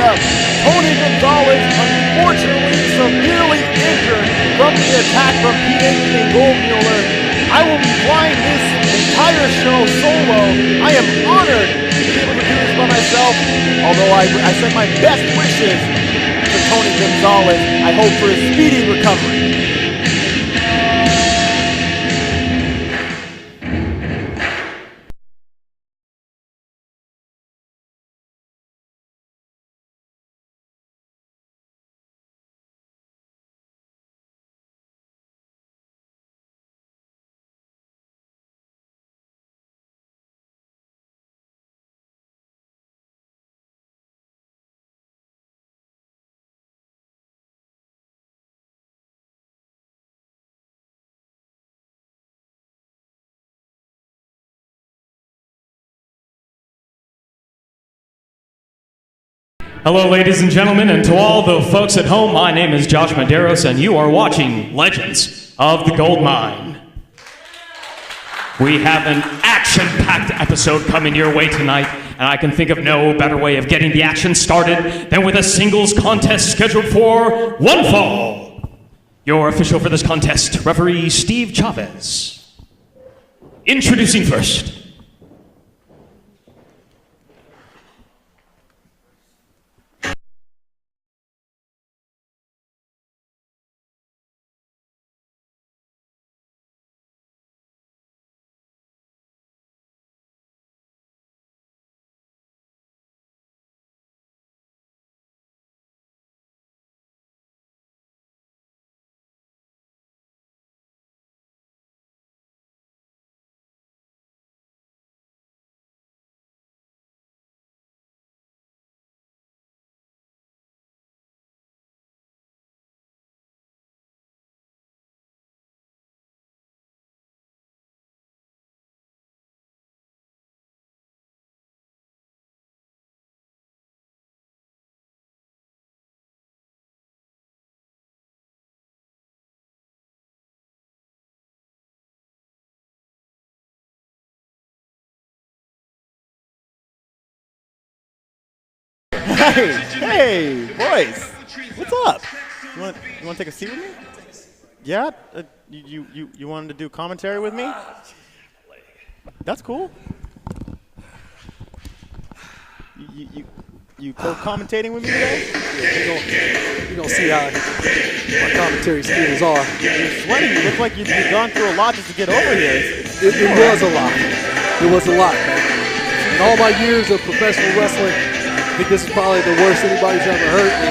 up. Tony Gonzalez, unfortunately severely injured from the attack from PhD and Goldmuller. I will be flying this entire show solo. I am honored to be able to do this by myself, although I send my best wishes to Tony Gonzalez. I hope for a speedy recovery. Hello, ladies and gentlemen, and to all the folks at home, my name is Josh Medeiros, and you are watching Legends of the Goldmine. We have an action-packed episode coming your way tonight, and I can think of no better way of getting the action started than with a singles contest scheduled for one fall. Your official for this contest, referee Steve Chavez. Introducing first. Hey, boys, what's up? You want to take a seat with me? Yeah, you wanted to do commentary with me? That's cool. You co-commentating with me today? Yeah, you're gonna see how my commentary skills are. You're sweating. You look like you've gone through a lot just to get over here. It was a lot. It was a lot, man. In all my years of professional wrestling, I think this is probably the worst anybody's ever hurt me.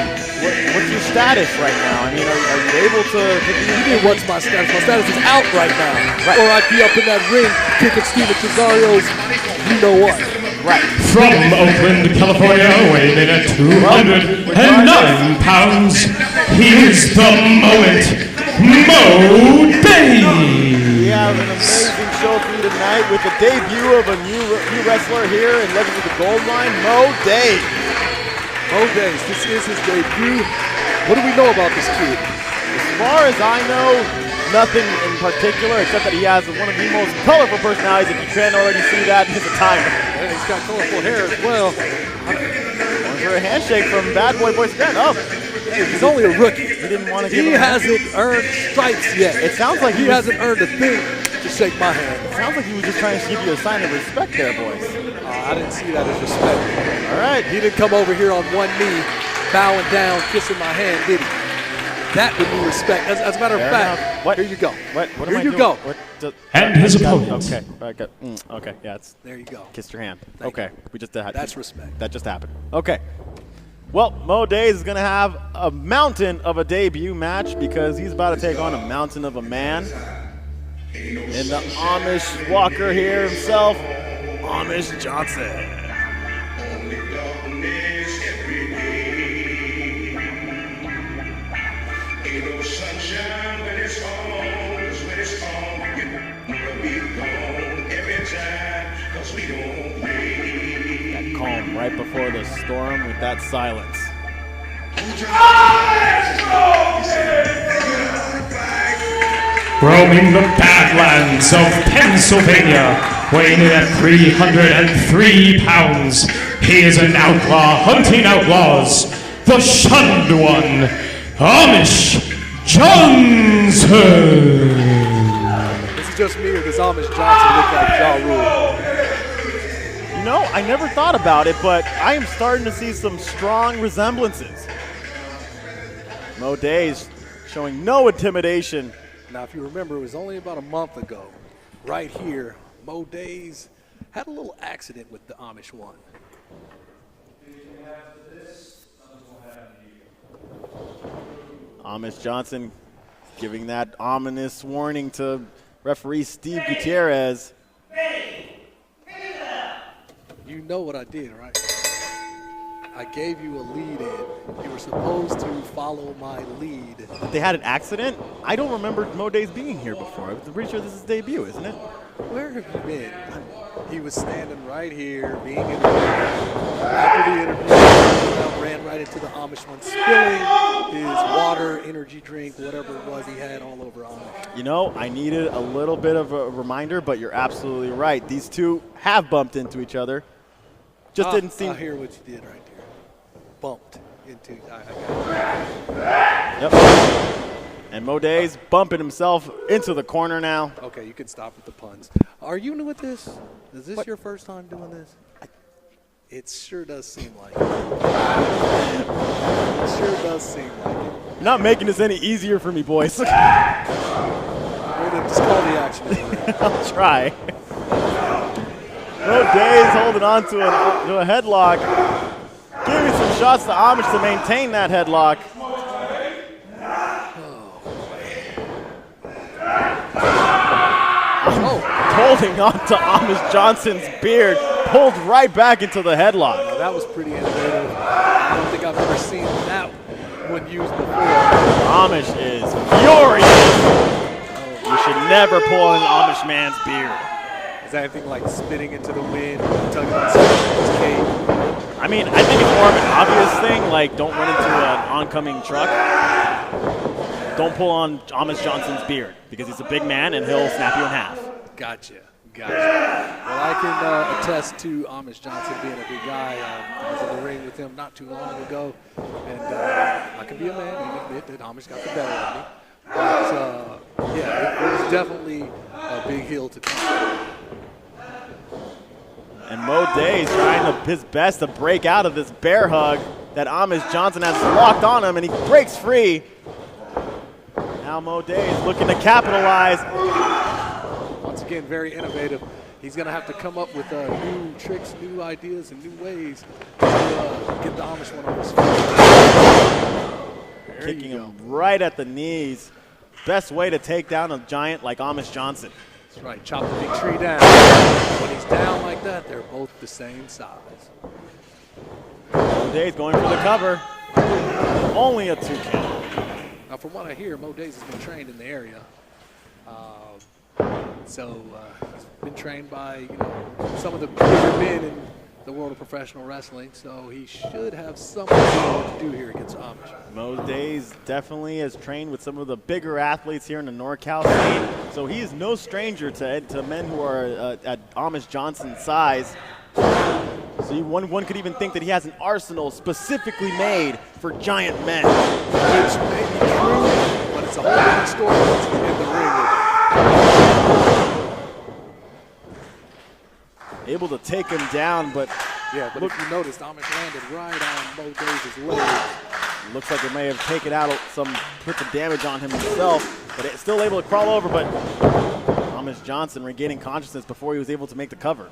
What's your status right now? I mean, are you able to You mean what's my status? My status is out right now. Right. Or I'd be up in that ring kicking Steven Trezario's you-know-what. Right. From Oakland, California, weighing in at 209 pounds, here's the moment, Mo Dase! We have an amazing show for you tonight with the debut of a new wrestler here in Legends of the Goldmine, Mo Dase. Mo Dase, this is his debut. What do we know about this kid? As far as I know, nothing in particular except that he has one of the most colorful personalities. If you can't already see that, he's a timer. And he's got colorful hair as well. One for a handshake from Bad Boy Boy Stand up. He's only a rookie. He didn't want to give He him hasn't earned stripes yet. It sounds like he hasn't earned a thing to shake my hand. It sounds like he was just trying to give you a sign of respect there, boys. I didn't see that as respect. All right. He didn't come over here on one knee, bowing down, kissing my hand, did he? That would be respect. As a matter of fact, here you go. What here am I you doing? go. And his opponent. Okay. Okay. Yeah. There you go. Kissed your hand. Thank okay. you. We just had. That's respect. That just happened. Okay. Well, Mo Dase is going to have a mountain of a debut match because he's about to take on a mountain of a man. And the Amish walker here himself, Amish Johnson. That calm right before the storm with that silence. Roaming the Badlands of Pennsylvania, weighing in at 303 pounds, He is an outlaw hunting outlaws, the shunned one, Amish Johnson. This is just me, or does Amish Johnson look like Ja Rule? You know, I never thought about it, but I am starting to see some strong resemblances. Mo Dase showing no intimidation. Now, if you remember, it was only about a month ago, right here, Mo Dase had a little accident with the Amish one. Amish Johnson giving that ominous warning to referee Steve Gutierrez. You know what I did, right? I gave you a lead in. You were supposed to follow my lead. They had an accident? I don't remember Mo Dase being here before. I'm pretty sure this is his debut, isn't it? Where have you been? He was standing right here, being interviewed. After the interview, he ran right into the Amish one, spilling his water, energy drink, whatever it was he had all over Amish. You know, I needed a little bit of a reminder, but you're absolutely right. These two have bumped into each other. Just didn't seem. I hear what you did right there. Bumped into. Yep. And Mo Dase bumping himself into the corner now. Okay, you can stop with the puns. Are you new at this? Is this your first time doing this? It sure does seem like it. It sure does seem like it. You're not making this any easier for me, boys. We're going to just call the action. I'll try. Mo Dase holding on to a headlock. Giving some shots to Amish to maintain that headlock. Holding on to Amish Johnson's beard, pulled right back into the headlock. Well, that was pretty innovative. I don't think I've ever seen that one used before. Amish is furious. You should never pull an Amish man's beard. Is that anything like spitting into the wind, tugging on someone's cape? I mean, I think it's more of an obvious thing, like don't run into an oncoming truck. Don't pull on Amish Johnson's beard because he's a big man and he'll snap you in half. Gotcha. Well, I can attest to Amish Johnson being a big guy. I was in the ring with him not too long ago, and I can be a man and admit that Amish got the better of me. But, yeah, it was definitely a big hill to climb. And Mo Dase trying his best to break out of this bear hug that Amish Johnson has locked on him, and he breaks free. Now Mo Dase looking to capitalize. Once again, very innovative. He's going to have to come up with new tricks, new ideas, and new ways to get the Amish one on his feet. Kicking him right at the knees. Best way to take down a giant like Amish Johnson. That's right. Chop the big tree down. When he's down like that, they're both the same size. Mo Dase going for the cover. Only a 2 count. Now, from what I hear, Mo Dase has been trained in the area. So he's been trained by some of the bigger men in the world of professional wrestling. So he should have something to do here against Amish. Mo Dase definitely has trained with some of the bigger athletes here in the NorCal scene. So he is no stranger to men who are at Amish Johnson's size. So one could even think that he has an arsenal specifically made for giant men. Which may be true, but it's a whole different story once he's in the ring with him. Able to take him down, but yeah, but if you noticed, Amish landed right on Mo Dase's leg. Looks like it may have taken out put some damage on him himself, but it's still able to crawl over, but Amish Johnson regaining consciousness before he was able to make the cover.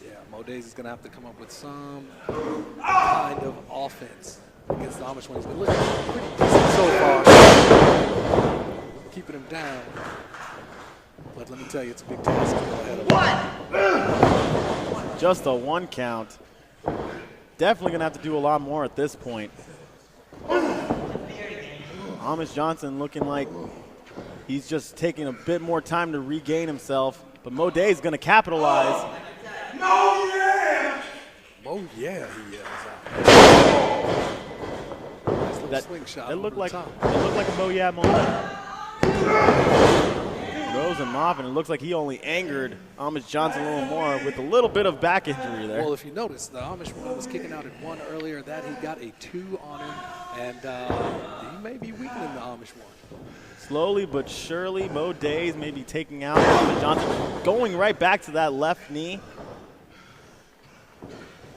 Yeah, Mo Dase is going to have to come up with some kind of offense against the Amish one. He's been looking pretty decent so far, keeping him down. But let me tell you, it's a big task ahead of him. Just a 1 count. Definitely going to have to do a lot more at this point. Amish Johnson looking like he's just taking a bit more time to regain himself, but Mo Dase is going to capitalize. Oh yeah, he is. Nice little slingshot. It looked like top. a Mo yeah moment. Mo throws him off, and it looks like he only angered Amish Johnson a little more with a little bit of back injury there. Well, if you notice, the Amish one was kicking out at 1 earlier. That he got a 2 on him, and he may be weakening the Amish one. Slowly but surely, Mo Dase may be taking out Amish Johnson, going right back to that left knee.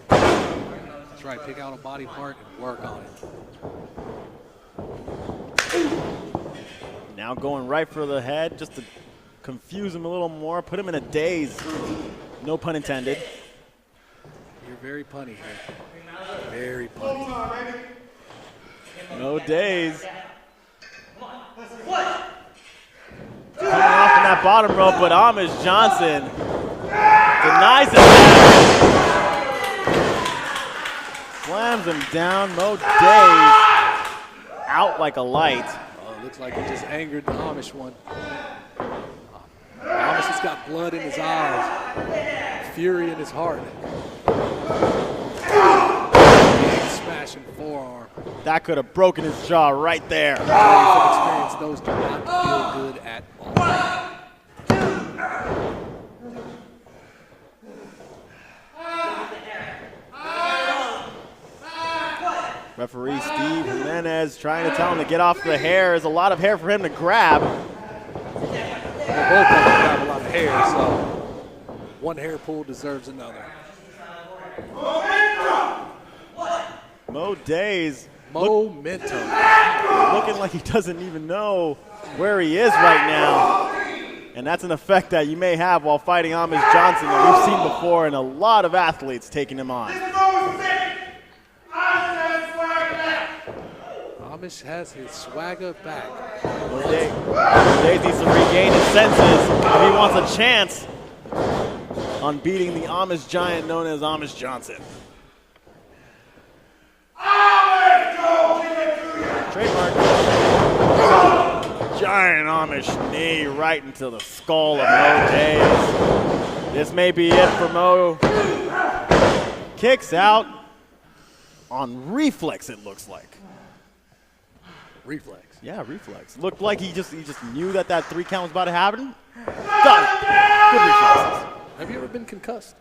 That's right, pick out a body part and work on it. Now going right for the head just to confuse him a little more, put him in a daze. No pun intended. You're very punny here. Very punny. No Dase. Coming off in that bottom rope, but Amish Johnson denies it. Slams him down. Mo Dase out like a light. Looks like he just angered the Amish one. Amish has got blood in his eyes, fury in his heart. Big smashing forearm. That could have broken his jaw right there. From experience, those do not feel good at all. Referee Steve Jimenez trying to tell him to get off the hair. There's a lot of hair for him to grab. They both have a lot of hair, so one hair pull deserves another. Mo Dase Momentum. looking like he doesn't even know where he is right now. And that's an effect that you may have while fighting Amish Johnson that we've seen before, and a lot of athletes taking him on. Amish has his swagger back. Dase needs to regain his senses if he wants a chance on beating the Amish giant known as Amish Johnson. Trademark. Giant Amish knee right into the skull of Mo Dase. This may be it for Mo. Kicks out on reflex, it looks like. Reflex. Yeah, reflex. Looked like he just knew that 3 count was about to happen. Got it. Good reflexes. Have you ever been concussed?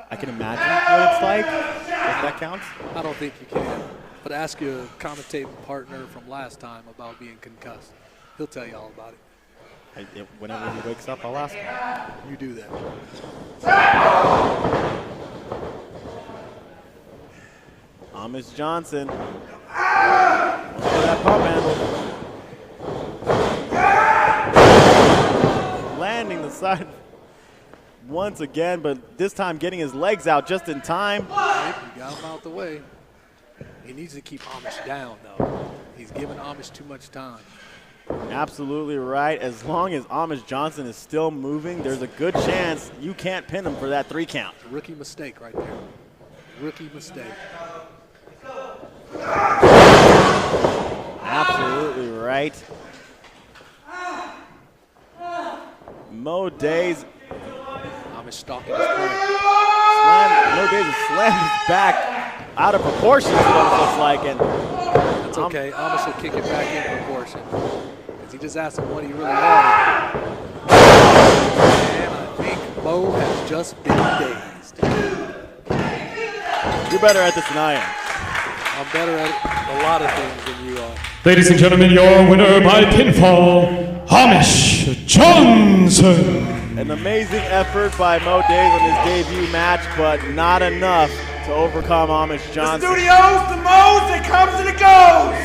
I can imagine what it's like, if that counts. I don't think you can. But ask your commentating partner from last time about being concussed. He'll tell you all about it. Whenever he wakes up, I'll ask him. You do that. Amish Johnson. Look at that pump handle. Landing the side once again, but this time getting his legs out just in time. You got him out the way. He needs to keep Amish down, though. He's giving Amish too much time. Absolutely right. As long as Amish Johnson is still moving, there's a good chance you can't pin him for that 3 count. Rookie mistake right there. Rookie mistake. Absolutely right. Mo Dase. Amish stalking his prey. Mo Dase has slammed his back out of proportion, is what it looks like. And that's okay. Amish will kick it back in proportion. Because he just asked him what he really wanted. And I think Mo has just been dazed. You're better at this than I am. I'm better at a lot of things than you are. Ladies and gentlemen, your winner by pinfall, Hamish Johnson. An amazing effort by Mo Dase on his debut match, but not enough to overcome Amish Johnson. The studio's the most, it comes and it goes.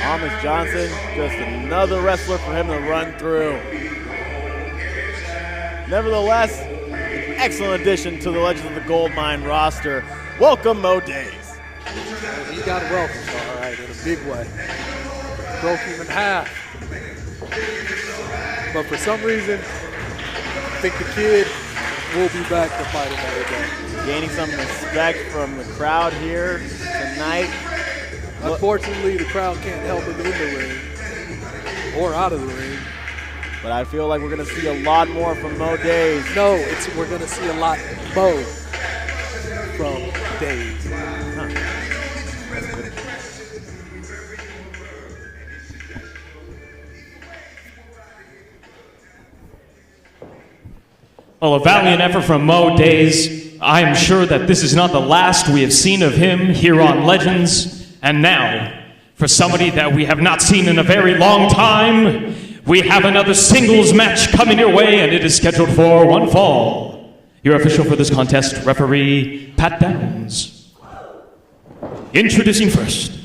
Amish Johnson, just another wrestler for him to run through. Nevertheless, an excellent addition to the Legends of the Goldmine roster. Welcome, Mo Dase. He got welcomed, all right, in a big way. Broke him in half. But for some reason, I think the kid will be back to fight another day. Gaining some respect from the crowd here tonight. Unfortunately, the crowd can't help him in the ring or out of the ring. But I feel like we're going to see a lot more from Mo Dase. No, we're going to see a lot Mo from Dase. Well, a valiant effort from Mo Dase. I'm sure that this is not the last we have seen of him here on Legends. And now, for somebody that we have not seen in a very long time, we have another singles match coming your way, and it is scheduled for one fall. Your official for this contest, referee Pat Downs. Introducing first.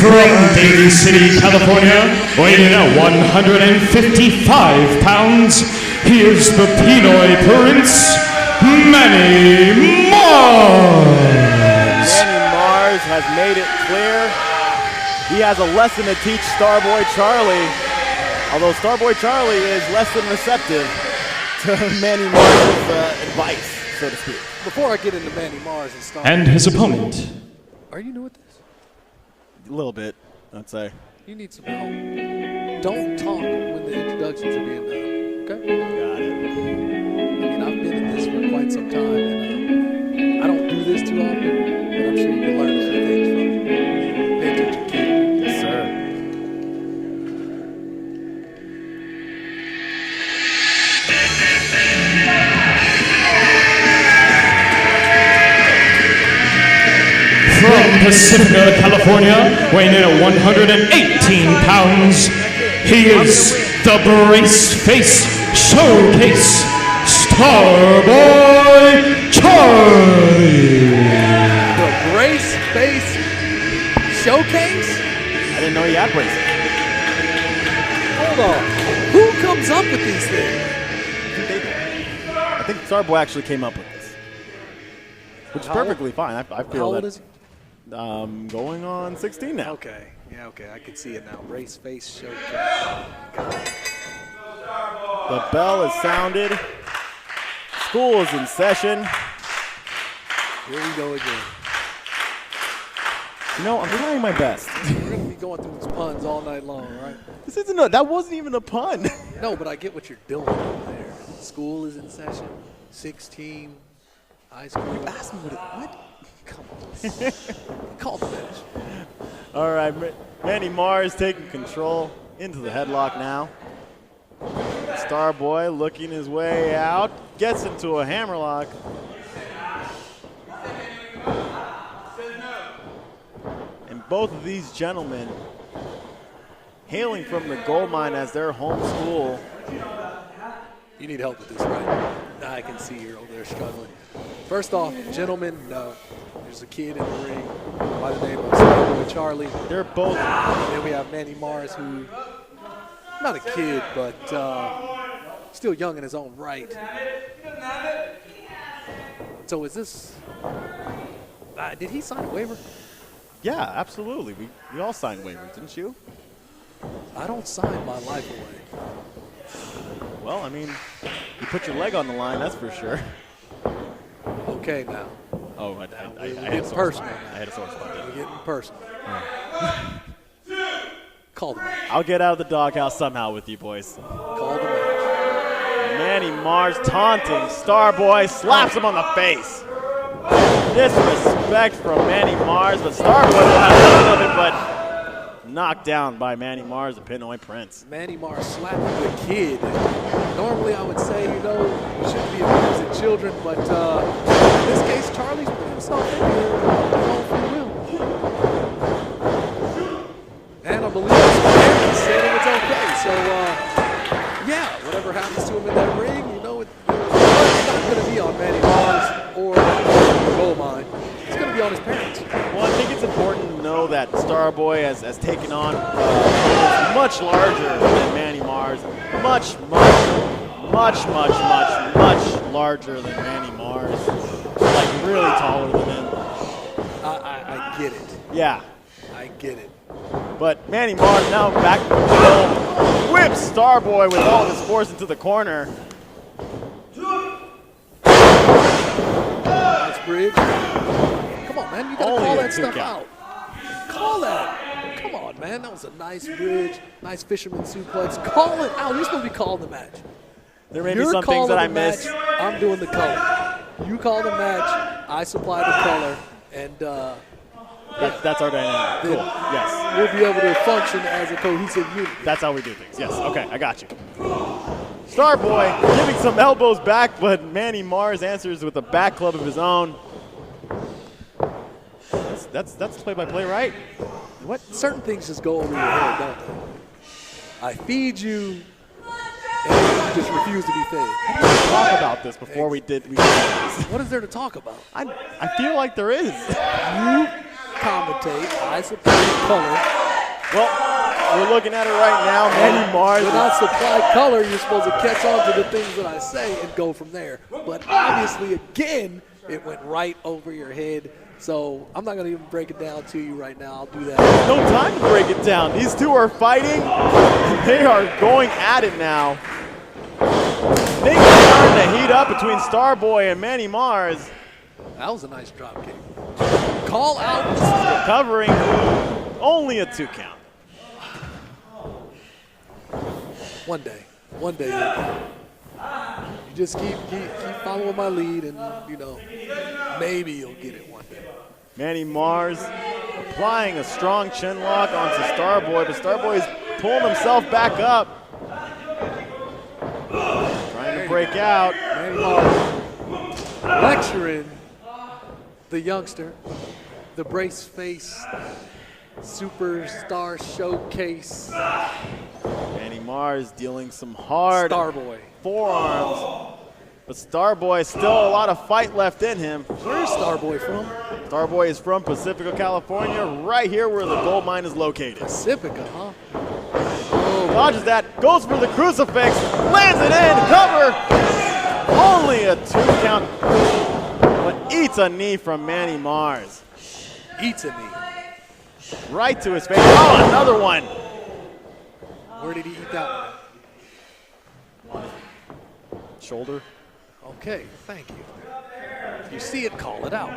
From Daly City, California, weighing in at 155 pounds, here's the Pinoy Prince, Manny Mars. Manny Mars has made it clear he has a lesson to teach Starboy Charlie, although Starboy Charlie is less than receptive to Manny Mars' advice, so to speak. Before I get into Manny Mars and Starboy. And his opponent. Are you new at this? A little bit, I'd say. You need some help. Don't talk when the introductions are being done, okay? Got it. I mean, I've been in this for quite some time, and I don't do this too often, but I'm sure you can learn a few things from it. Pay attention, kid. Yes, sir. From Pacifica, California, weighing in at 118 pounds, he is the Brace Face Showcase, Starboy Charlie. The Brace Face Showcase? I didn't know you had braces. Hold on. Who comes up with these things? I think Starboy actually came up with this, which is perfectly fine. I feel How old that. is he? Going on 16 now. Okay. Yeah, okay. I can see it now. Brace Face Showcase. The bell is sounded. School is in session. Here we go again. You know, I'm trying my best. We're going to be going through these puns all night long, right? This isn't that wasn't even a pun. No, but I get what you're doing over there. School is in session. 16. High school. Ask me what? Come on. Call the match. All right, Manny Mars taking control into the headlock now. Starboy looking his way out, gets into a hammerlock. And both of these gentlemen hailing from the Goldmine as their home school. You need help with this, right? I can see you're over there struggling. First off, gentlemen, there's a kid in the ring by the name of Starboy Charlie. They're both. And then we have Manny Mars, who, not a kid, but still young in his own right. So is this, did he sign a waiver? Yeah, absolutely. We all signed waivers, didn't you? I don't sign my life away. Well, I mean, you put your leg on the line, that's for sure. Okay, now. Oh, I We're had a getting personal. I had a sore spot there. We're getting personal. Call the match. I'll get out of the doghouse somehow with you boys. Call the match. Manny Mars taunting Starboy, slaps him on the face. Disrespect from Manny Mars, but Starboy will have none of it but knocked down by Manny Mars, the Pinoy Prince. Manny Mars slapping the kid. Normally I would say, you shouldn't be abusing children, but in this case, Charlie's put himself in here of his own free will. And I believe his parents said it was okay. So, yeah, whatever happens to him in that ring, it's not going to be on Manny Mars or Goldmine. It's going to be on his parents. Well, I think it's important to know that Starboy has taken on much larger than Manny Mars. Much larger than Manny Mars. Like, really taller than him. I get it. Yeah. I get it. But Manny Mars now back to the middle. Whips Starboy with all of his force into the corner. Nice bridge. Come on. on, man. You got to Only call a that 2 stuff count. out. Call that. Come on, man. That was a nice bridge, nice fisherman suplex. Call it out. You're supposed to be calling the match. There may be You're some things that I calling the missed. match, I'm doing the color. You call the match, I supply the color, and That's our dynamic. Cool. Yes. we'll be able to function as a cohesive unit. That's how we do things. Yes. Okay, I got you. Starboy giving some elbows back, but Manny Mars answers with a back club of his own. That's play-by-play, right? What? Certain things just go over your head, don't they? I feed you, and you just refuse to be fed. Talk about this before we did this. What is there to talk about? I feel like there is. You commentate, I supply the color. Well, we're looking at it right now. Manny Mars. When I supply color, you're supposed to catch on to the things that I say and go from there. But obviously, again, it went right over your head. So I'm not going to even break it down to you right now. I'll do that. No time to break it down. These two are fighting. They are going at it now. Things are starting to heat up between Starboy and Manny Mars. That was a nice drop kick. Call out. This is Covering only a 2 count. One day, you'll get it. You just keep following my lead, and maybe you'll get it one day. Manny Mars applying a strong chin lock onto Starboy, but Starboy is pulling himself back up. Trying to break out. Manny Mars lecturing the youngster, the brace face superstar showcase. Manny Mars dealing some hard Starboy. forearms, but Starboy still a lot of fight left in him. Where's Starboy from? Starboy is from Pacifica, California, right here where the Goldmine is located. Pacifica, huh? Dodges that, goes for the crucifix, lands it in, cover. Only a 2 count, but eats a knee from Manny Mars. Eats a knee. Right to his face. Oh, another one. Where did he eat that one? Shoulder. Okay, thank you. If you see it, call it out.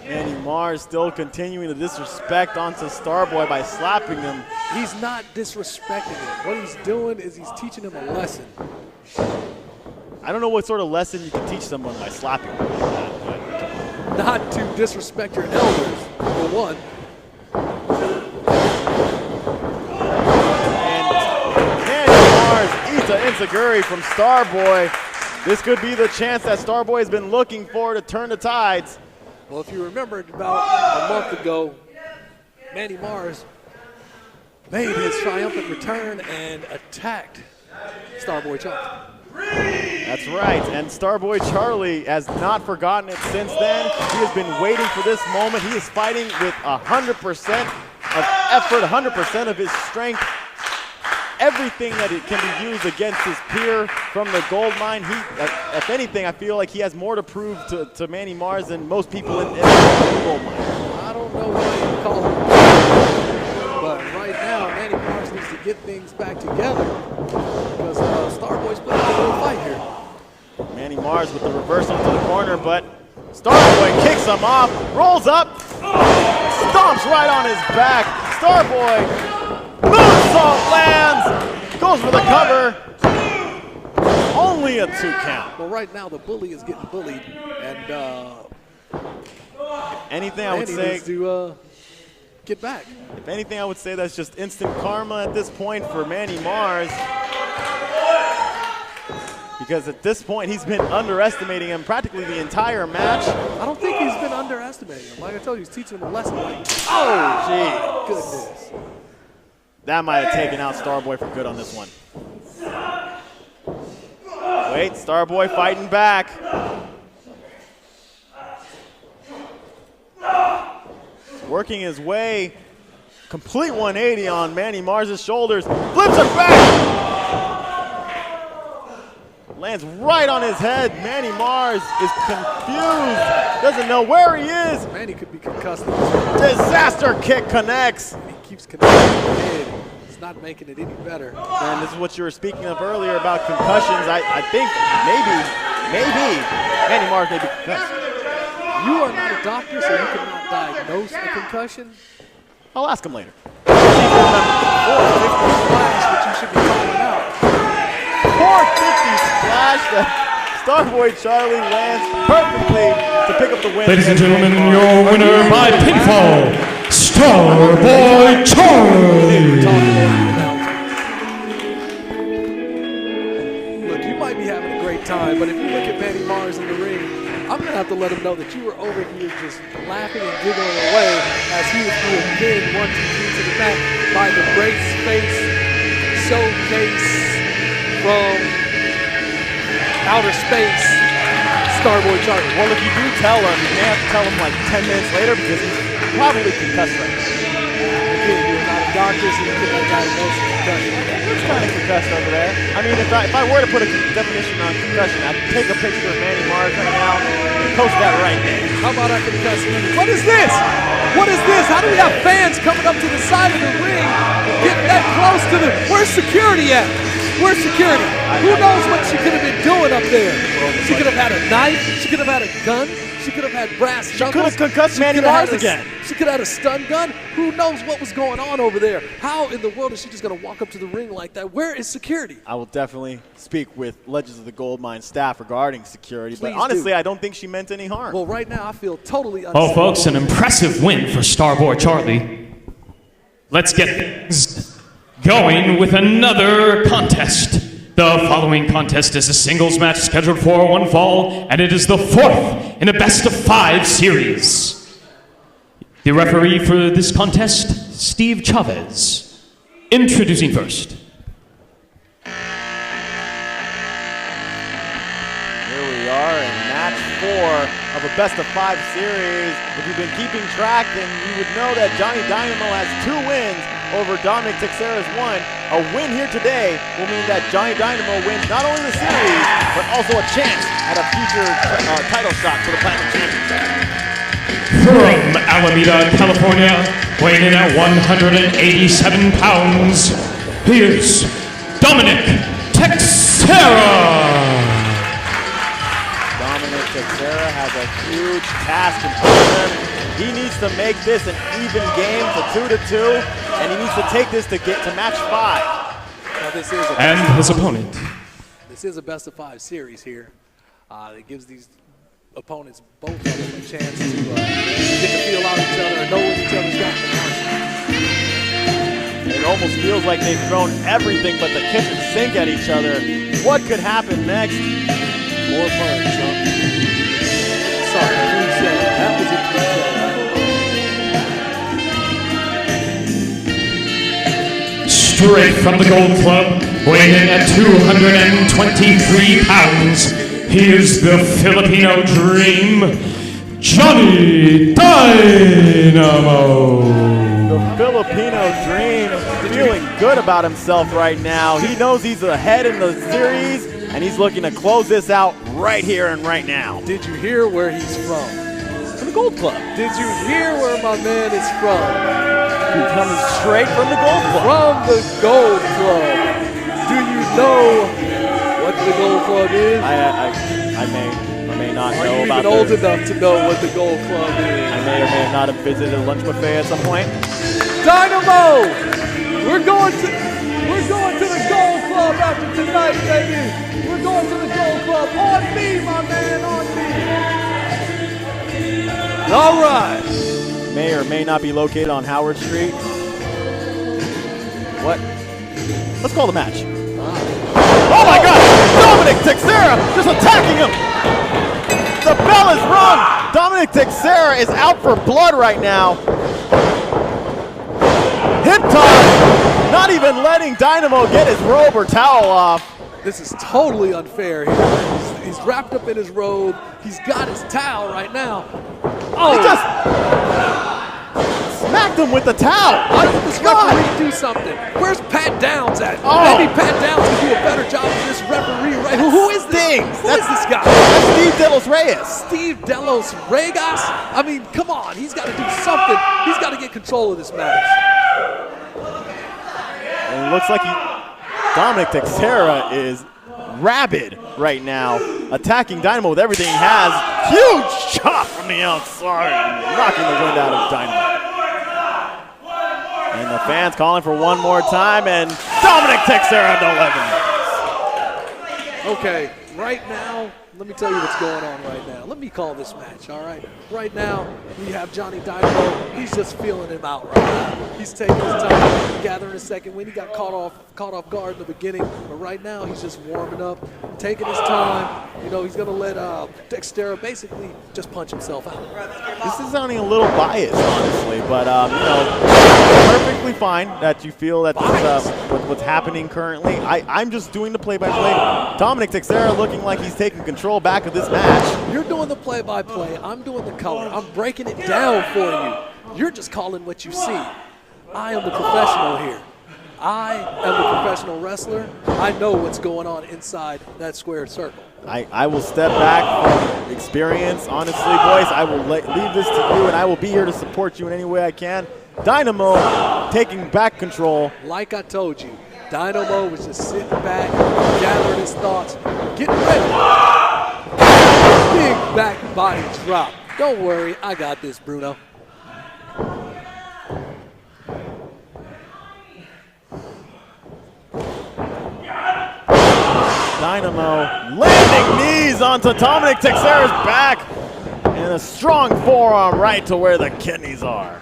Manny Mars still continuing to disrespect onto Starboy by slapping him. He's not disrespecting him. What he's doing is he's teaching him a lesson. I don't know what sort of lesson you can teach someone by slapping them like that, but Not to disrespect your elders, for one. eats an enziguri from Starboy. This could be the chance that Starboy has been looking for to turn the tides. Well, if you remember about a month ago, Manny Mars made his triumphant return and attacked Starboy Charlie. That's right, and Starboy Charlie has not forgotten it since then. He has been waiting for this moment. He is fighting with 100% of effort, 100% of his strength. Everything that it can be used against his peer from the Goldmine. If anything, I feel like he has more to prove to Manny Mars than most people in the Goldmine. I don't know what you call him, but right now, Manny Mars needs to get things back together because Starboy's putting a little fight here. Manny Mars with the reversal to the corner, but Starboy kicks him off, rolls up, stomps right on his back. Starboy moonsault lands, goes for the cover. Only a 2 count. Well, right now the bully is getting bullied, and Anything I would Manny say, needs to get back. if anything, I would say that's just instant karma at this point for Manny Mars. Because at this point, he's been underestimating him practically the entire match. I don't think he's been underestimating him. Like I told you, he's teaching him a lesson. Like, Oh, gee. goodness. That might have taken out Starboy for good on this one. Wait, Starboy fighting back. Working his way, complete 180 on Manny Mars' shoulders. Flips it back. Lands right on his head. Manny Mars is confused. Doesn't know where he is. Manny could be concussed. Disaster kick connects. He keeps connecting the head. It's not making it any better. And this is what you were speaking of earlier about concussions. I think maybe Manny Mars may be concussed. You are not a doctor, so you cannot diagnose a concussion. I'll ask him later. Splash that you should be calling out. 450 splash that Starboy Charlie lands perfectly to pick up the win. Ladies and gentlemen, your winner by pinfall, Starboy Charlie. Look, you might be having a great time, but if you look at Manny Mars in the ring, I'm going to have to let him know that you were over here just laughing and giggling away as he was doing big 1, 2, 3 to the back by the Brace Face Showcase from outer space, Starboy Charlie. Well, if you do tell him, you may have to tell him like 10 minutes later because he's probably concussed right now. Again, you're not a doctor, so you cannot diagnose a concussion. It's kind of concussed over there. I mean, if I were to put a definition on concussion, I'd take a picture of Manny Mars right now and post that right there. How about I concuss you? What is this? What is this? How do we have fans coming up to the side of the ring, getting that close to the... Where's security at? Where's security? Who knows what she could have been doing up there? She could have had a knife. She could have had a gun. She could have had brass knuckles. She could have concussed Manny Mars again. She could have had a stun gun. Who knows what was going on over there? How in the world is she just going to walk up to the ring like that? Where is security? I will definitely speak with Legends of the Goldmine staff regarding security, Please but honestly, do. I don't think she meant any harm. Well, right now I feel totally unsafe. Oh, folks, an impressive win for Starboy Charlie. Let's get things going with another contest. The following contest is a singles match scheduled for one fall, and it is the 4th in a best-of-5 series. The referee for this contest, Steve Chavez. Introducing first. Here we are in match 4 of a best-of-5 series. If you've been keeping track, then you would know that Johnny Dynamo has 2 wins over Dominic Teixeira's 1. A win here today will mean that Johnny Dynamo wins not only the series, but also a chance at a future title shot for the Platinum Championship. From Alameda, California, weighing in at 187 pounds, here's Dominic Teixeira. Dominic Teixeira has a huge task in front of him. He needs to make this an even game to 2-2, and he needs to take this to get to match 5. Now, this is a And his opponent. This is a best-of-5 series here. It gives these opponents, both of them, a chance to get to feel out each other and know what each other's got in the It almost feels like they've thrown everything but the kitchen sink at each other. What could happen next? More punch, huh? Sorry, cliche. That was a cliche. Straight from the Gold Club, weighing in at 223 pounds, here's the Filipino Dream, Johnny Dynamo. The Filipino Dream feeling good about himself right now. He knows he's ahead in the series, and he's looking to close this out right here and right now. Did you hear where he's from? From the Gold Club. Did you hear where my man is from? He's coming straight from the Gold Club. From the Gold Club. Do you know what the Gold Club is? I may or may not Are know you about even old this. enough to know what the Gold Club is? I may or may not have visited a lunch buffet at some point. Dynamo! We're going to the Gold Club after tonight, baby! We're going to the Gold Club. On me, my man, on me! All right! May or may not be located on Howard Street. What? Let's call the match. Oh my God! Dominic Teixeira just attacking him! The bell is rung! Dominic Teixeira is out for blood right now. Hip toss! Not even letting Dynamo get his robe or towel off. This is totally unfair here. He's wrapped up in his robe. He's got his towel right now. Oh! He just smacked him with the towel. Why doesn't this referee do something? Where's Pat Downs at? Oh. Maybe Pat Downs can do a better job than this referee right here. Who is this? Stings. Who is this guy? That's Steve Delos Reyes. Steve Delos Reyes? I mean, come on. He's got to do something. He's got to get control of this match. And it looks like Dominic Teixeira is rabid right now, attacking Dynamo with everything he has. Huge chop from from the outside, knocking the wind out of Dynamo. And the fans calling for one more time, and Dominic Teixeira delivers. Okay, right now, let me tell you what's going on right now. Let me call this match, all right? Right now, we have Johnny Dynamo. He's just feeling him out right now. He's taking his time, gathering a second win. He got caught off guard in the beginning, but right now he's just warming up, taking his time. You know, he's going to let Teixeira basically just punch himself out. This is sounding a little biased, honestly, but, you know, perfectly fine that you feel that this, what's happening currently. I'm just doing the play-by-play. Dominic Teixeira looking like he's taking control back of this match. You're doing the play-by-play. I'm doing the color. I'm breaking it down for you. You're just calling what you see. I am the professional here. I am the professional wrestler. I know what's going on inside that squared circle. I will step back from experience. Honestly, boys, I will leave this to you, and I will be here to support you in any way I can. Dynamo taking back control. Like I told you, Dynamo was just sitting back, gathering his thoughts, getting ready. Big back body drop. Don't worry, I got this, Bruno. Dynamo landing knees onto Dominic Teixeira's back, and a strong forearm right to where the kidneys are.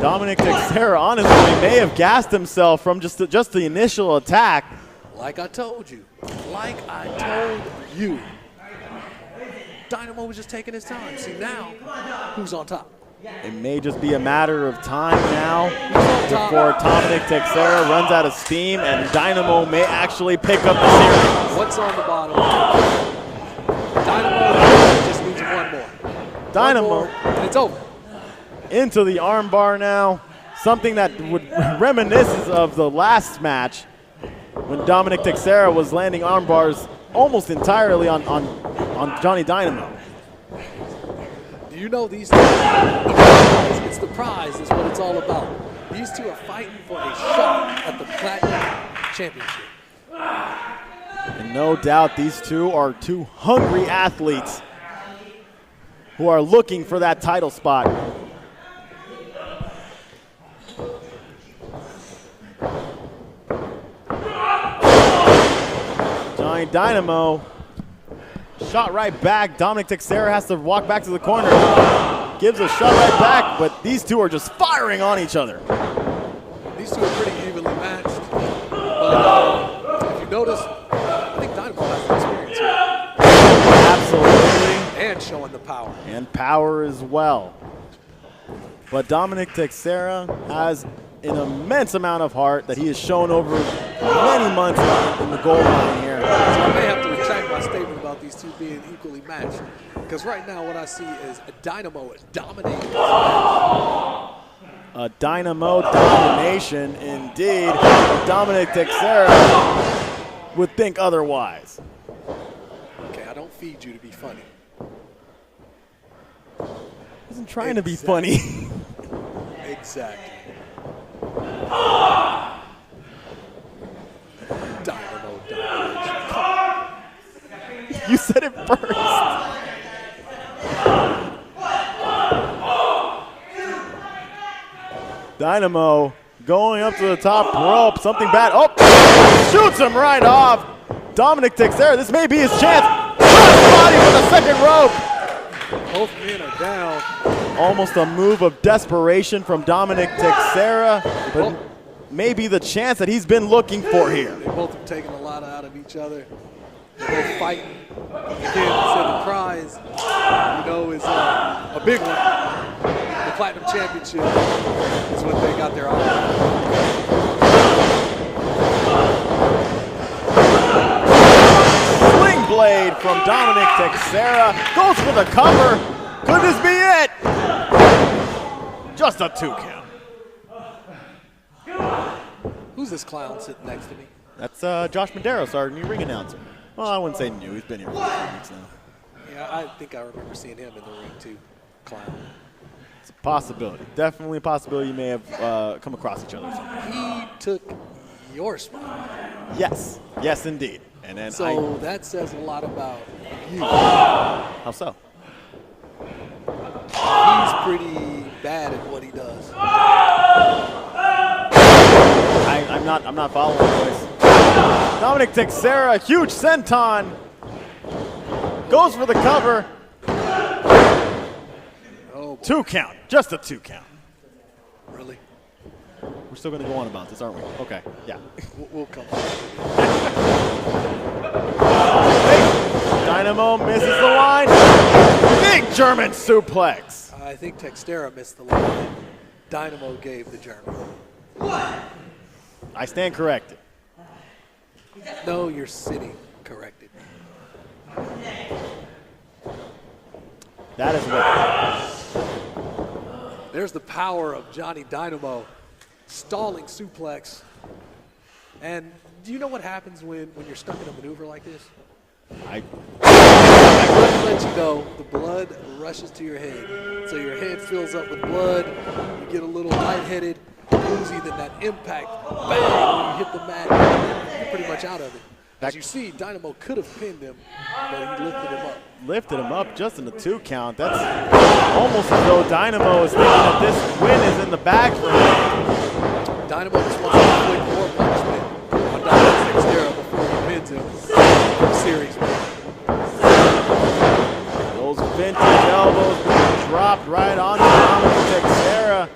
Dominic Teixeira honestly may have gassed himself from just the initial attack. Like I told you. Like I told you. Dynamo was just taking his time. See, now, who's on top? It may just be a matter of time now before Dominic Teixeira runs out of steam, and Dynamo may actually pick up the series. What's on the bottom? Dynamo just needs one more. Dynamo. One more, and it's over. Into the armbar now, something that would reminisce of the last match when Dominic Teixeira was landing armbars almost entirely on Johnny Dynamo. Do you know these two? It's the prize is what it's all about. These two are fighting for a shot at the Platinum Championship. And no doubt these two are two hungry athletes who are looking for that title spot. Johnny Dynamo shot right back. Dominic Teixeira has to walk back to the corner. Gives a shot right back, but these two are just firing on each other. These two are pretty evenly matched. But if you notice, I think Dynamo has the experience here. Absolutely. And showing the power. And power as well. But Dominic Teixeira has an immense amount of heart that he has shown over many months in the Goldmine here. So I may have to retract my statement about these two being equally matched, because right now what I see is a Dynamo dominating. A Dynamo domination indeed. Dominic Teixeira would think otherwise. Okay, I don't feed you to be funny. I wasn't trying to be funny. Exactly. Dynamo domination. You said it first. Dynamo going up to the top rope. Something bad. Oh, shoots him right off. Dominic Teixeira, this may be his chance. Body for the second rope. Both men are down. Almost a move of desperation from Dominic Teixeira, but maybe the chance that he's been looking for here. They both have taken a lot out of each other. They're both fighting. Again, said the prize, you know, is a big one. The Platinum Championship is what they got their eye on. Sling blade from Dominic Teixeira. Goes for the cover. Could this be it? Just a 2 count. Who's this clown sitting next to me? That's Josh Medeiros, our new ring announcer. Well, I wouldn't say new. He's been here for a few weeks now. Yeah, I think I remember seeing him in the ring too. Clown. It's a possibility. Definitely a possibility you may have come across each other. He took your spot. Yes. Yes, indeed. And then so that says a lot about you. How so? He's pretty bad at what he does. I'm not following, boys. Dominic Teixeira, huge senton. Goes for the cover. Oh, 2 count, just a 2 count. really? We're still going to go on about this, aren't we? Okay, yeah. We'll come. Dynamo misses the line. Big German suplex. I think Teixeira missed the line. Dynamo gave the German. I stand corrected. No, you're sitting corrected. That is what. There's the power of Johnny Dynamo. Stalling suplex. And do you know what happens when you're stuck in a maneuver like this? I Let you know, the blood rushes to your head. So your head fills up with blood, you get a little lightheaded, woozy, then that impact, bang, when you hit the mat, you're pretty much out of it. As you see, Dynamo could have pinned him, but he lifted him up. lifted him up just in the 2 count. That's almost as though Dynamo is thinking that this win is in the bag for him. Dynamo just wants to inflict more punishment on Dominic Teixeira before he pins him for the series. Those vintage elbows being dropped right onto Dominic Teixeira.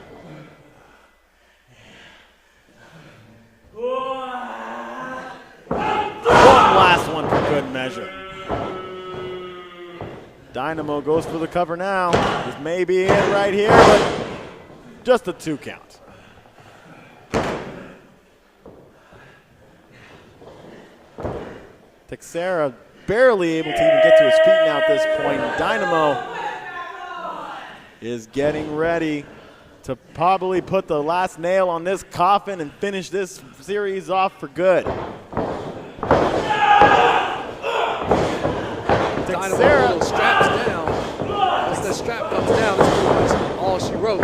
One last one for good measure. Dynamo goes for the cover now. This may be it right here, but just a 2 count. Teixeira barely able to even get to his feet now at this point. Dynamo is getting ready to probably put the last nail on this coffin and finish this series off for good. Dynamo straps down. Once that strap comes down, that's pretty much all she wrote.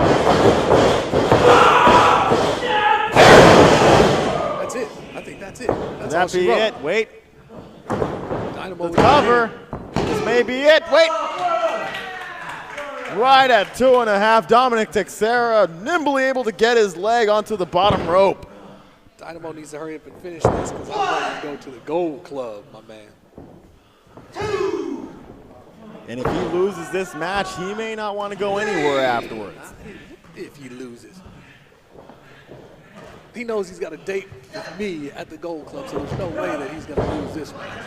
That's it. I think that's it. That's all That she be wrote. it? Wait. Dynamo The cover. This may be it. Wait. Right at 2.5. Dominic Teixeira nimbly able to get his leg onto the bottom rope. Dynamo needs to hurry up and finish this because I'm ready to go to the Gold Club, my man. And if he loses this match, he may not want to go anywhere afterwards. If he loses. He knows he's got a date with me at the Gold Club, so there's no way that he's going to lose this match.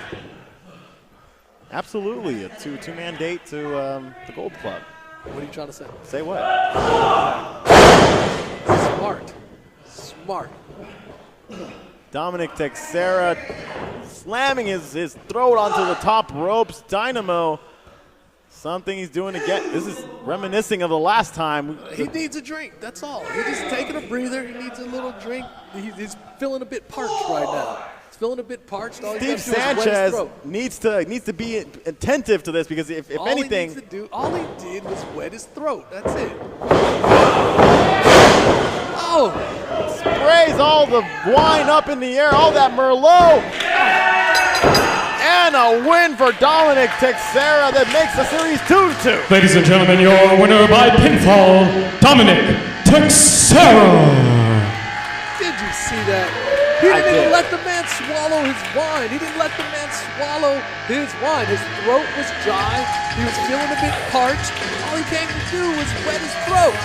Absolutely, a two-man date to the Gold Club. What are you trying to say? Say what? Smart. Dominic Teixeira slamming his throat onto the top ropes. Dynamo, something he's doing again. This is reminiscing of the last time. He needs a drink, that's all. He's just taking a breather. He needs a little drink. He's feeling a bit parched right now. He's feeling a bit parched. All Steve Sanchez needs to be attentive to this because if anything, all he did was wet his throat. That's it. Oh! Sprays all the wine up in the air, all that Merlot. And a win for Dominic Teixeira that makes the series 2-2. Ladies and gentlemen, your winner by pinfall, Dominic Teixeira. Did you see that? He didn't even let the man swallow his wine. His wine. His throat was dry. He was feeling a bit parched. All he came to do was wet his throat.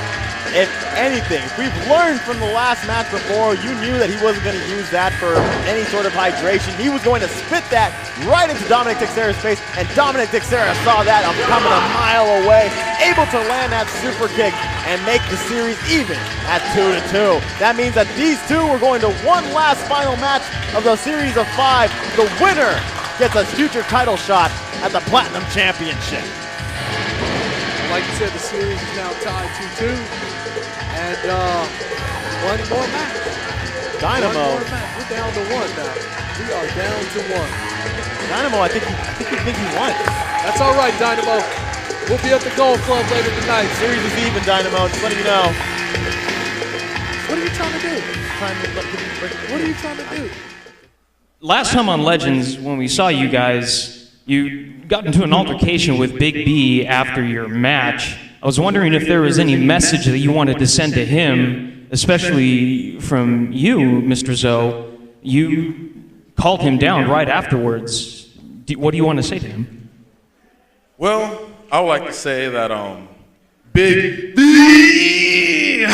If anything, if we've learned from the last match before, you knew that he wasn't going to use that for any sort of hydration. He was going to spit that right into Dominic Teixeira's face, and Dominic Teixeira saw that coming a mile away, able to land that super kick and make the series even at 2-2. That means that these two are going to one last final match of the series of 5. The winner gets a future title shot at the Platinum Championship. Like you said, the series is now tied 2-2. And one more match. Dynamo. One more match. We're down to 1 now. We are down to 1. Dynamo, I think he won. That's all right, Dynamo. We'll be at the Gold Club later tonight. Series is even, Dynamo. Just letting you know. What are you trying to do? What are you trying to do? last time on Legends, when we saw you guys, you got into an altercation with Big B after your match. I was wondering if there was any message that you wanted to send to him, especially from you, Mr. Zoe. You called him down right afterwards. What do you want to say to him? Well, I would like to say that Big B,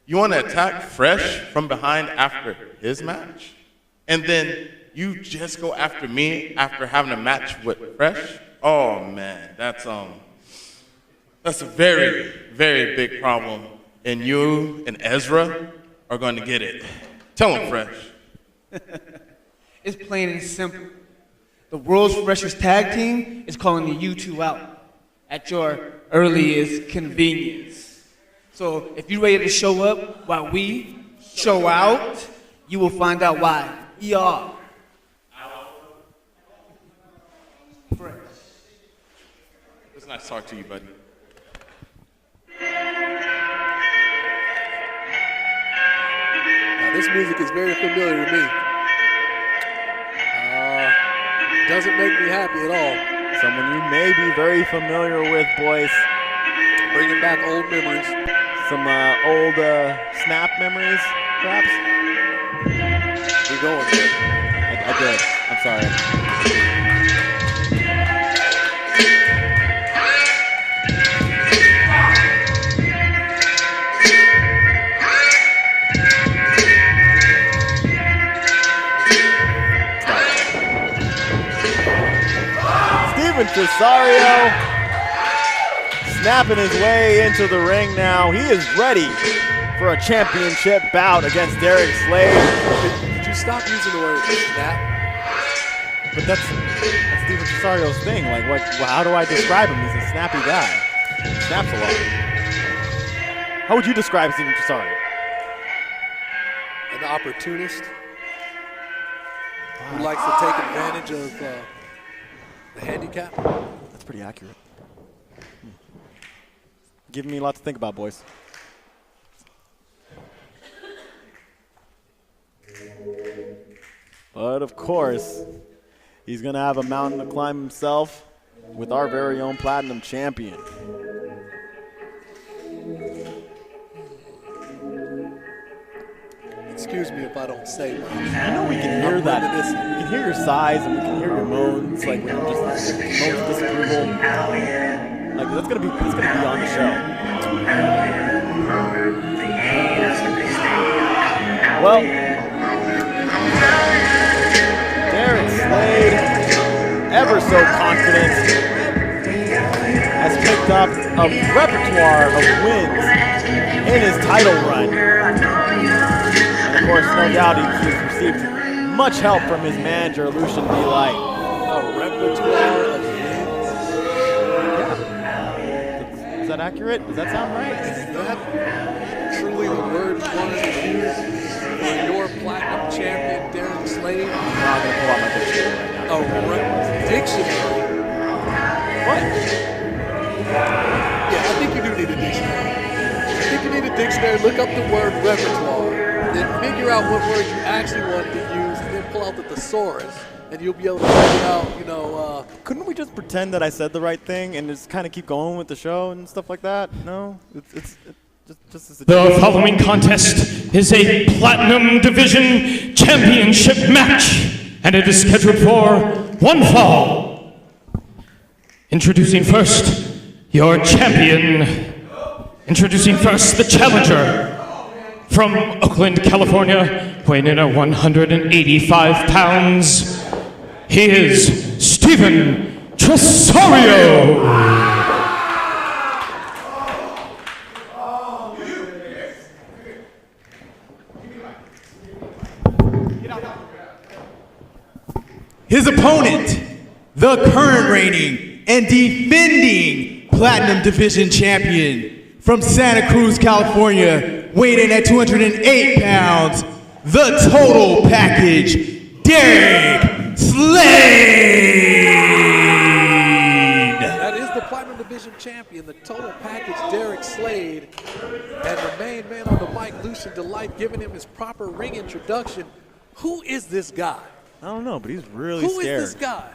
you want to attack fresh from behind after his match? And then you just go after me after having a match with Fresh? Oh man, that's a very, very big problem. And you and Ezra are going to get it. Tell him, Fresh. It's plain and simple. The world's freshest tag team is calling you two out at your earliest convenience. So if you're ready to show up while we show out, you will find out why. ER. Fresh. It's nice to talk to you, buddy. Now, this music is very familiar to me. Doesn't make me happy at all. Someone you may be very familiar with, boys. Bringing back old memories. Some old Snap memories, perhaps? We're going there. I did. I'm sorry. Tresario snapping his way into the ring now. He is ready for a championship bout against Derek Slade. Did you stop using the word snap? But that's Steven Tresario's thing. Like, how do I describe him? He's a snappy guy. He snaps a lot. How would you describe Steven Tresario? An opportunist who likes to take advantage of the handicap. That's pretty accurate. Giving me a lot to think about, boys. But of course, he's going to have a mountain to climb himself with our very own Platinum Champion. Excuse me if I don't say much. I know we can hear that. We can hear your sighs and we can hear your moans, like when you're just moans of disapproval. Like that's gonna be on the show. Well, Derek Slade, ever so confident, has picked up a repertoire of wins in his title run. Of course, no doubt he's received much help from his manager, Lucian Delight. A repertoire of Yeah. Is that accurate? Does that sound right? Is that truly the word you wanted to use for your Platinum Champion, Derek Slade? No, I'm going to pull out my dictionary right now. Dictionary? What? Yeah, I think you do need a dictionary. I think you need a dictionary, look up the word repertoire, then figure out what word you actually want to use, and then pull out the thesaurus, and you'll be able to figure out, Couldn't we just pretend that I said the right thing and just kind of keep going with the show and stuff like that? No? It's just The following contest is a Platinum Division Championship match, and it is scheduled for one fall. Introducing first, your champion. Introducing first, the challenger. From Oakland, California, weighing in at 185 pounds, he is Steven Tresario. His opponent, the current reigning and defending Platinum Division champion from Santa Cruz, California, weighing in at 208 pounds, the total package, Derek Slade. that is the Platinum Division Champion, the total package, Derek Slade, and the main man on the mic, Lucian Delight, giving him his proper ring introduction. Who is this guy? I don't know, but he's really Who scared. is this guy?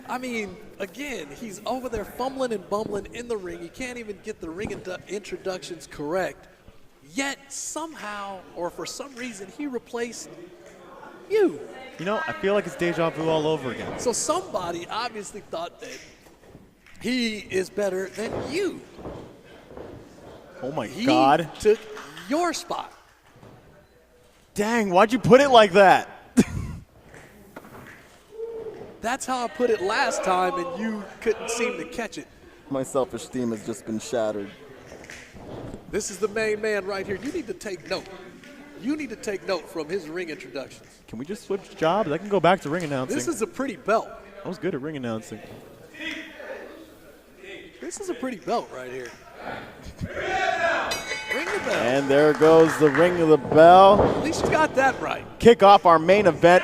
I mean, again, he's over there fumbling and bumbling in the ring. He can't even get the ring introductions correct. Yet somehow, or for some reason, he replaced you. You know, I feel like it's deja vu all over again. So somebody obviously thought that he is better than you. Oh my He God. took your spot. Dang, why'd you put it like that? That's how I put it last time, and you couldn't seem to catch it. My self-esteem has just been shattered. This is the main man right here. You need to take note. You need to take note from his ring introductions. Can we just switch jobs? I can go back to ring announcing. This is a pretty belt. I was good at ring announcing. This is a pretty belt right here. Ring the bell. And there goes the ring of the bell. At least you got that right. Kick off our main event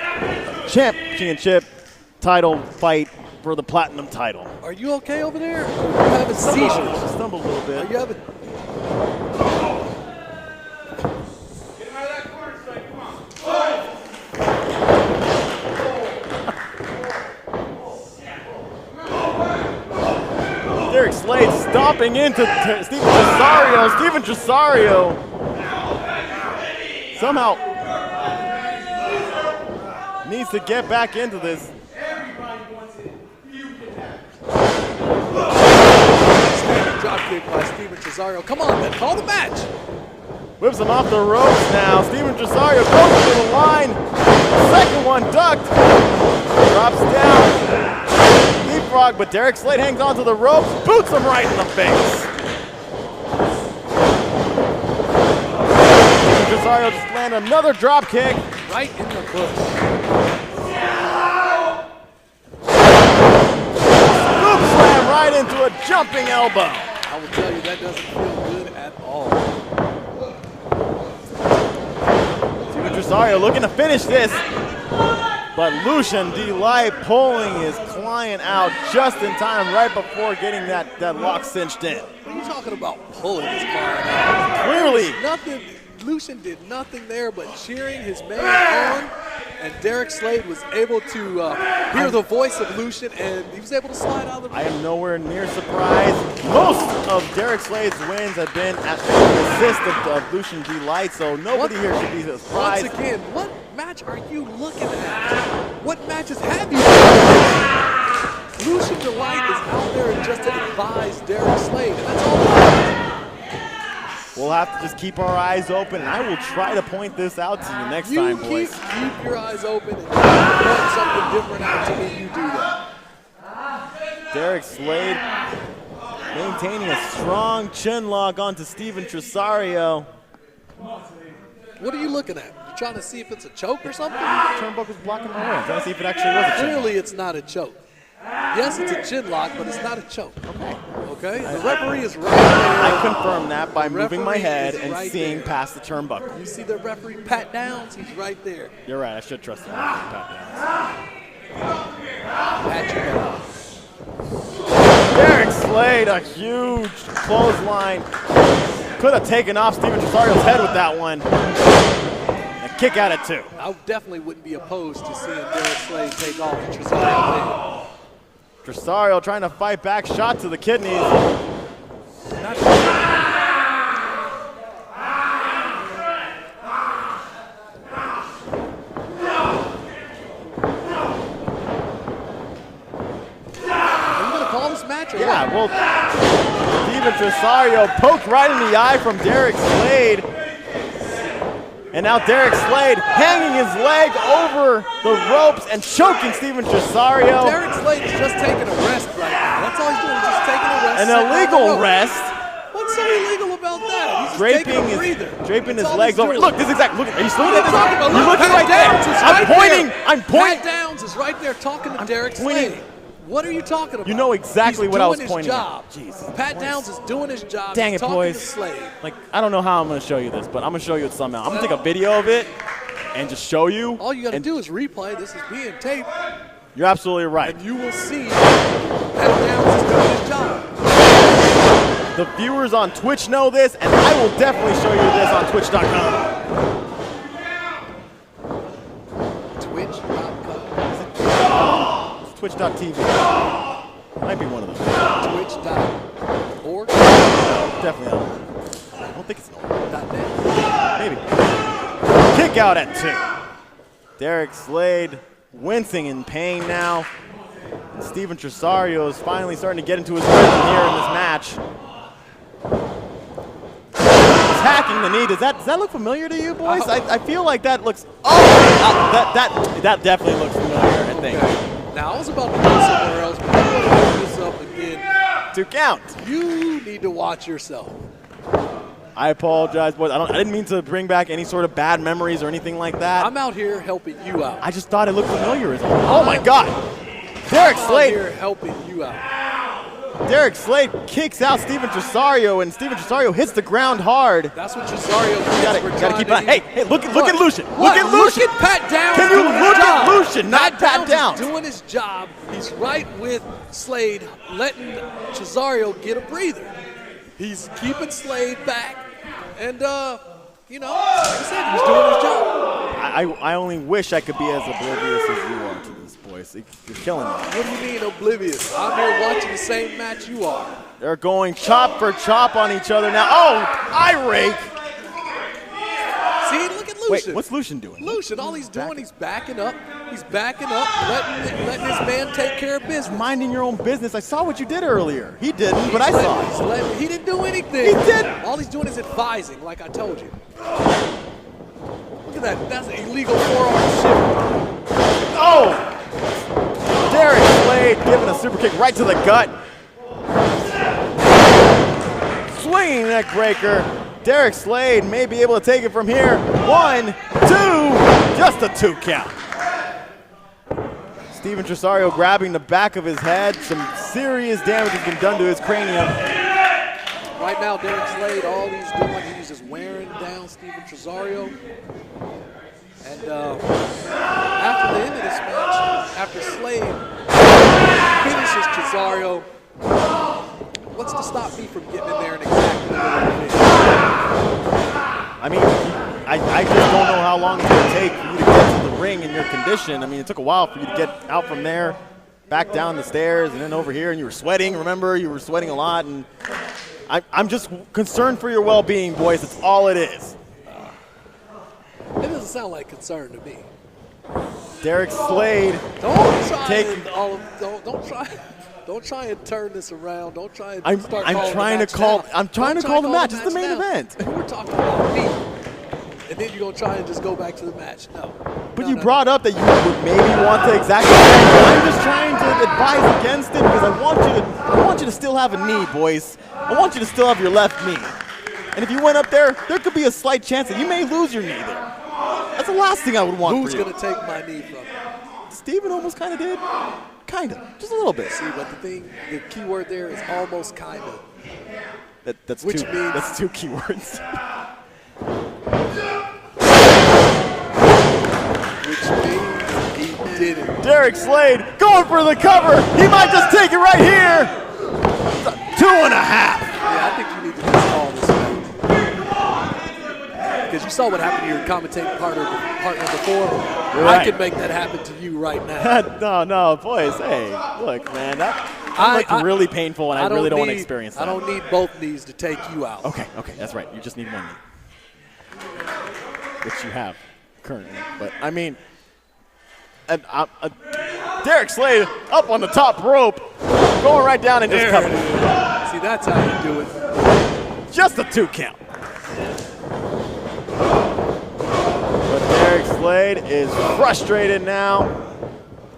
championship title fight for the Platinum title. Are you okay over there? Or are you having seizures? Stumbled a little bit. Are you having... Derek Slade stomping into Steven Tresario. Steven Tresario somehow needs to get back into this. Dropkick by Steven Tresario. Come on, then. Call the match. Whips him off the ropes now. Steven Tresario goes to the line. Second one ducked. Drops down. Leapfrog, but Derek Slade hangs onto the ropes. Boots him right in the face. Steven Tresario just landed another drop kick. Right in the bush. Scoop slam right into a jumping elbow. I will tell you, that doesn't feel good at all. Steven Tresario looking to finish this, but Lucian Delight pulling his client out just in time, right before getting that lock cinched in. What are you talking about pulling his client out? Clearly. Nothing. Lucian did nothing there but cheering his man on, and Derek Slade was able to hear the voice of Lucian, and he was able to slide out of the ring. I am nowhere near surprised. Most of Derek Slade's wins have been at the assist of Lucian Delight, so nobody here should be surprised. Once again, what match are you looking at? What matches have you seen? Lucian Delight is out there and just to advise Derek Slade, and that's all that matters. We'll have to just keep our eyes open, and I will try to point this out to you next time, boys. Keep your eyes open and point something different out to me. You do that. Derek Slade maintaining a strong chin lock onto Steven Tresario. What are you looking at? You trying to see if it's a choke or something? Turnbuckle's blocking my way. I'm trying to see if it actually was a chin lock. Clearly, it's not a choke. Yes, it's a chin lock, but it's not a choke. Okay? The referee is right there. I confirm that by moving my head and right seeing there. past the turnbuckle. You see the referee Pat Downs? He's right there. You're right. I should trust him. Pat Pat you down. Downs. Derek Slade, a huge clothesline. Could have taken off Steven Tresario's head with that one. And kick out at two. I definitely wouldn't be opposed to seeing Derek Slade take off Tresario. Tresario trying to fight back, shot to the kidneys. Yeah, well, Steven Tresario poked right in the eye from Derek Slade. And now Derek Slade hanging his leg over the ropes and choking Steven Tresario. Derek Slade is just taking a rest right now. That's all he's doing, just taking a rest. An illegal rest. What's so illegal about that? He's just taking a breather. Draping That's his all legs he's over. doing. Look, this is exactly. Look, are you still What are you talking about? You're Look, looking Pat right there. Downs is I'm right pointing. there. I'm pointing. Pat Downs is right there talking to Derek pointing. Slade. What are you talking about? You know exactly He's what I was doing pointing his at. job. Jesus. Pat Downs is doing his job. Dang He's it, talking boys. to Slade. Like, I don't know how I'm going to show you this, but I'm going to show you it somehow. I'm going to take a video of it and just show you. All you got to do is replay. This is being taped. You're absolutely right. And you will see Pat Downs is doing his job. The viewers on Twitch know this, and I will definitely show you this on Twitch.com. Twitch.tv. Might be one of those. Twitch.org? Definitely not. I don't think it's an org. .net. Maybe. Kick out at 2. Derek Slade wincing in pain now. And Steven Tresario is finally starting to get into his rhythm here in this match. He's hacking the knee. Does that look familiar to you, boys? I feel like that looks. That definitely looks familiar, I think. Okay. Now, I was about to go somewhere else, but I'm going to bring this up again. 2 count. You need to watch yourself. I apologize, boys. I didn't mean to bring back any sort of bad memories or anything like that. I'm out here helping you out. I just thought it looked familiar. Oh my God! Derek Slade. I'm out here helping you out. Derek Slade kicks out Steven Tresario, and Steven Tresario hits the ground hard. That's what Tresario Gotta keep an eye. Hey, look at Lucian. What? Look at Lucian. Look at Pat Down. Can you look at Lucian, not Pat Down? He's doing his job. He's right with Slade, letting Tresario get a breather. He's keeping Slade back, and you know, like I said, he's doing his job. I only wish I could be as oblivious as you are to this, boys. You're killing me. What do you mean oblivious? I'm here watching the same match you are. They're going chop for chop on each other now. Oh, eye rake. See, look at Lucian. Wait, what's Lucian doing? Lucian, all he's doing, he's backing up. He's backing up, letting his man take care of business. Minding your own business. I saw what you did earlier. He didn't, but I saw it. He didn't do anything. He did. All he's doing is advising, like I told you. Look at that. That's an illegal forearm shift. Oh! Derek Slade giving a super kick right to the gut. Swinging neck breaker. Derek Slade may be able to take it from here. 1, 2, just a 2 count. Steven Tresario grabbing the back of his head. Some serious damage has been done to his cranium. Right now, Derek Slade, all he's doing, he's just wearing down Steven Tresario. And after the end of this match, after Slade finishes Tresario, what's to stop me from getting in there and exactly what I did? I mean, I just don't know how long it's going to take for you to get to the ring in your condition. I mean, it took a while for you to get out from there, back down the stairs, and then over here, and you were sweating. Remember, you were sweating a lot, and I'm just concerned for your well-being, boys. That's all it is. It doesn't sound like concern to me. Derek Slade. Don't try and turn this around. Don't try and start calling I'm trying to call the match. It's the main event. We're talking about me. And then you're going to try and just go back to the match. No. But you brought up that you would maybe want to exactly. I'm just trying to advise against it because I want you to still have a knee, boys. I want you to still have your left knee. And if you went up there could be a slight chance that you may lose your knee there. That's the last thing I would want Who's for you. going to take my knee from me? Steven almost kind of did. Kind of. Just a little bit. See, but the key word there is almost kind of. That's Which two. means That's 2 keywords. Which means he did it. Derek Slade going for the cover. He might just take it right here. 2.5. Yeah, I think you need to just call this out. Because you saw what happened to your commentating partner before. Right. I can make that happen to you right now. No, boys. Hey, look, man. That looked really painful, and I really don't want to experience that. I don't need both knees to take you out. Okay, that's right. You just need one knee, which you have currently. But, I mean, Derek Slade up on the top rope, going right down and just covering it. See, that's how you do it. Just a 2 count. But Derek Slade is frustrated now,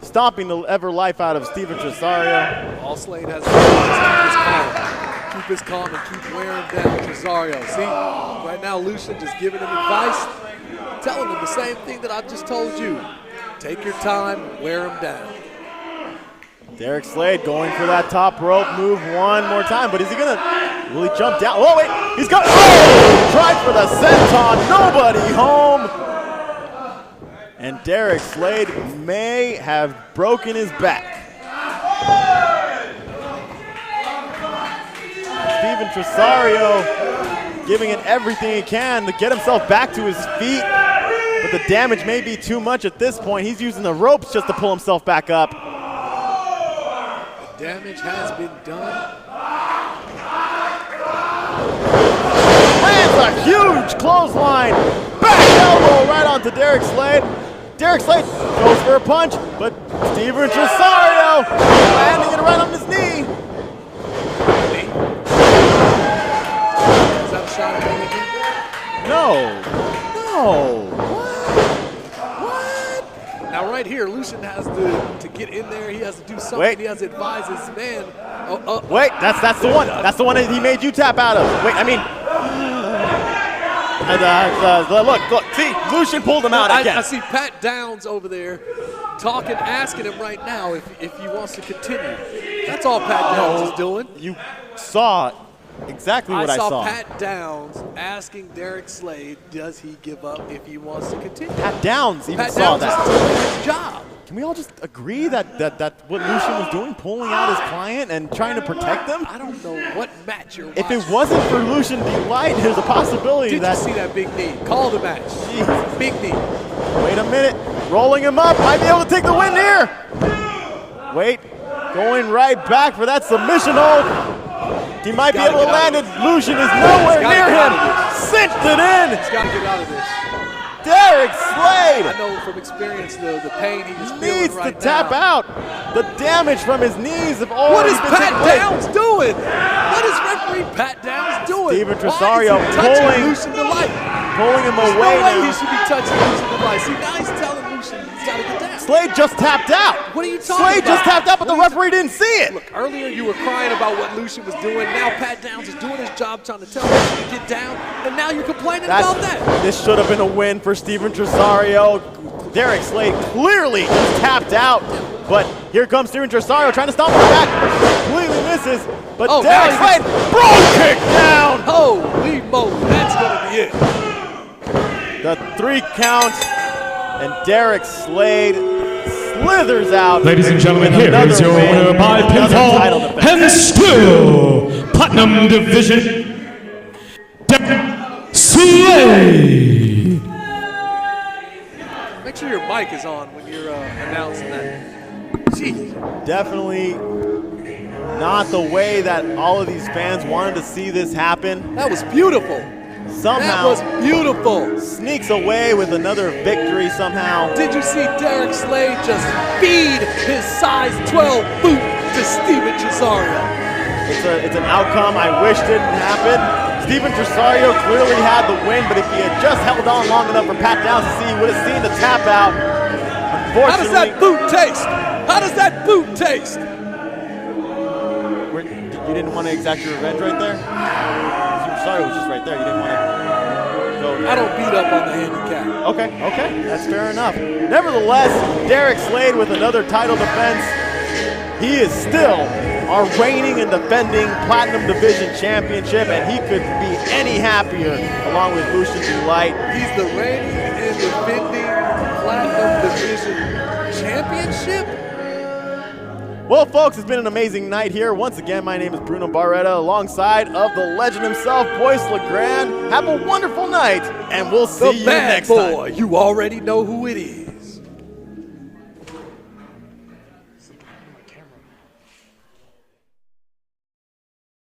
stomping the ever life out of Steven Tresario. All Slade has to do is keep his calm and keep wearing down Tresario. See, right now Lucian just giving him advice, telling him the same thing that I just told you. Take your time, wear him down. Derek Slade going for that top rope move one more time, but is he going to really jump down? Oh, wait, he's got, tried for the senton, nobody home. And Derek Slade may have broken his back. Steven Tresario giving it everything he can to get himself back to his feet, but the damage may be too much at this point. He's using the ropes just to pull himself back up. Damage has been done. Lands a huge clothesline. Back elbow right onto Derek Slade. Derek Slade goes for a punch, but Steven Tresario landing it right on his knee. Is that a shot at Manny? No. Now right here, Lucian has to get in there. He has to do something. Wait. He has to advise his man. Wait, that's the one. That's the one that he made you tap out of. Wait, I mean, look, see, Lucian pulled him out again. I see Pat Downs over there talking, asking him right now if he wants to continue. That's all Pat Downs is doing. You saw exactly what I saw. Pat Downs asking Derek Slade, does he give up if he wants to continue? Pat Downs even Pat saw Downs that. is doing his job. Can we all just agree that what Lucian was doing, pulling out his client and trying to protect them? I don't know what match you're watching. If it wasn't for Lucian Delight, there's a possibility Did that. you see that big knee? Call the match. Jesus. Big knee. Wait a minute. Rolling him up. Might be able to take the win here. Wait. Going right back for that submission hold. He might be able to land it. Lucian is nowhere near him. Cinched it in. He's got to get out of this. Derek Slade. I know from experience the pain he is feeling Needs right to tap now. out. The damage from his knees have What already is been Pat taken away. Downs doing? What is referee Pat Downs doing? Steven Why Tresario is he touching pulling Lucian Delight? Pulling him There's away no way now. he should be touching Lucian Delight. See, now he's telling Lucian he's got to get down. Slade just tapped out. What are you talking Slade about? just tapped out, but the referee didn't see it. Look, earlier you were crying about what Lucian was doing. Now Pat Downs is doing his job, trying to tell Lucian to get down, and now you're complaining about that. This should have been a win for Steven Tresario. Derek Slade clearly just tapped out, but here comes Steven Tresario trying to stomp him back. Completely misses, but Derek Slade, brogue kick down. Holy moly, that's going to be it. The 3 count, and Derek Slade slithers out. Ladies and gentlemen, with here another is your win, winner by another title pinfall defense. and still Platinum Division, Derek Slade. Make sure your mic is on when you're announcing that. Jeez. Definitely not the way that all of these fans wanted to see this happen. That was beautiful. Somehow That was beautiful. sneaks away with another victory somehow. Did you see Derek Slade just feed his size 12 boot to Steven Tresario? It's an outcome I wish didn't happen. Steven Tresario clearly had the win, but if he had just held on long enough for Pat Downs to see, he would have seen the tap out. How does that boot taste? How does that boot taste? You didn't want to exact your revenge right there? Steven Tresario was just right there. You didn't want to go. I don't beat up on the handicap. Okay, that's fair enough. Nevertheless, Derek Slade with another title defense. He is still our reigning and defending Platinum Division Championship, and he couldn't be any happier along with Lucian Delight. He's the reigning and defending Platinum Division Championship. Well, folks, it's been an amazing night here. Once again, my name is Bruno Barretta, alongside of the legend himself, Boyce LeGrand. Have a wonderful night, and we'll see you next time. The bad boy, you already know who it is.